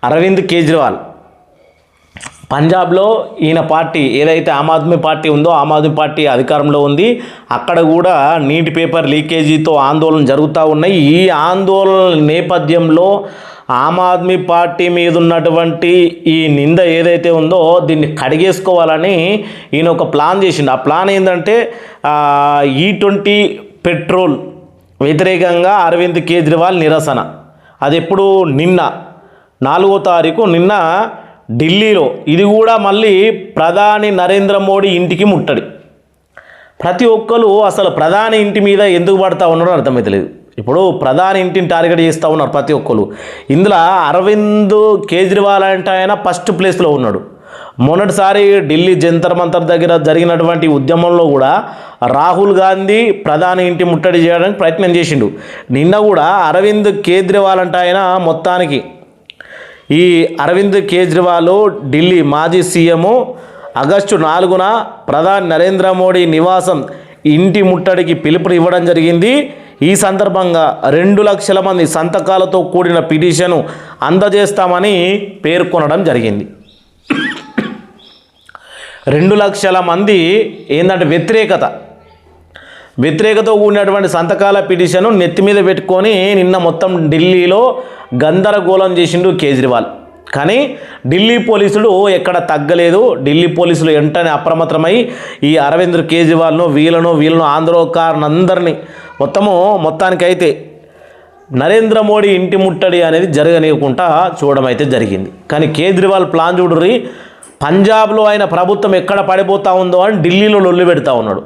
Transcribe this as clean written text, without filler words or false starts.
అరవింద్ కేజ్రీవాల్ పంజాబ్లో ఈయన పార్టీ ఏదైతే ఆమ్ ఆద్మీ పార్టీ ఉందో ఆమ్ ఆద్మీ పార్టీ అధికారంలో ఉంది. అక్కడ కూడా నీటి పేపర్ లీకేజీతో ఆందోళన జరుగుతూ ఉన్నాయి. ఈ ఆందోళన నేపథ్యంలో ఆమ్ ఆద్మీ పార్టీ మీద ఉన్నటువంటి ఈ నింద ఏదైతే ఉందో దీన్ని కడిగేసుకోవాలని ఈయన ఒక ప్లాన్ చేసిండు. ఆ ప్లాన్ ఏంటంటే E20 పెట్రోల్ వ్యతిరేకంగా అరవింద్ కేజ్రీవాల్ నిరసన. అది ఎప్పుడు నిన్న 4వ తారీఖు నిన్న ఢిల్లీలో. ఇది కూడా మళ్ళీ ప్రధాని నరేంద్ర మోడీ ఇంటికి ముట్టడి. ప్రతి ఒక్కరు అసలు ప్రధాని ఇంటి మీద ఎందుకు పడతా ఉన్నారో అర్థమవుతలేదు. ఇప్పుడు ప్రధాని ఇంటిని టార్గెట్ చేస్తూ ఉన్నారు ప్రతి ఒక్కరు. ఇందులో అరవింద్ కేజ్రీవాల్ అంటే ఆయన ఫస్ట్ ప్లేస్లో ఉన్నాడు. మొన్నటిసారి ఢిల్లీ జంతర్ మంతర్ దగ్గర జరిగినటువంటి ఉద్యమంలో కూడా రాహుల్ గాంధీ ప్రధాని ఇంటి ముట్టడి చేయడానికి ప్రయత్నం చేసిండు. నిన్న కూడా అరవింద్ కేజ్రీవాల్ అంటే ఆయన మొత్తానికి ఈ అరవింద్ కేజ్రీవాల్ ఢిల్లీ మాజీ సీఎం ఆగస్టు 4న ప్రధాని నరేంద్ర మోడీ నివాసం ఇంటి ముట్టడికి పిలుపు ఇవ్వడం జరిగింది. ఈ సందర్భంగా 2 లక్షల మంది సంతకాలతో కూడిన పిటిషను అందజేస్తామని పేర్కొనడం జరిగింది. 2 లక్షల మంది ఏంటంటే వ్యతిరేకతో కూడినటువంటి సంతకాల పిటిషను నెత్తి మీద పెట్టుకొని నిన్న మొత్తం ఢిల్లీలో గందరగోళం చేసిండు కేజ్రీవాల్. కానీ ఢిల్లీ పోలీసులు ఎక్కడ తగ్గలేదు. ఢిల్లీ పోలీసులు వెంటనే అప్రమత్తమై ఈ అరవింద్ కేజ్రీవాల్ను వీళ్ళను ఆందోళనకారులందరినీ మొత్తానికైతే నరేంద్ర మోడీ ఇంటి ముట్టడి అనేది జరగనీయకుండా చూడడం అయితే జరిగింది. కానీ కేజ్రీవాల్ ప్లాన్ చూడుర్రి, పంజాబ్లో ఆయన ప్రభుత్వం ఎక్కడ పడిపోతూ ఉందో అని ఢిల్లీలో లొల్లి పెడతా ఉన్నాడు.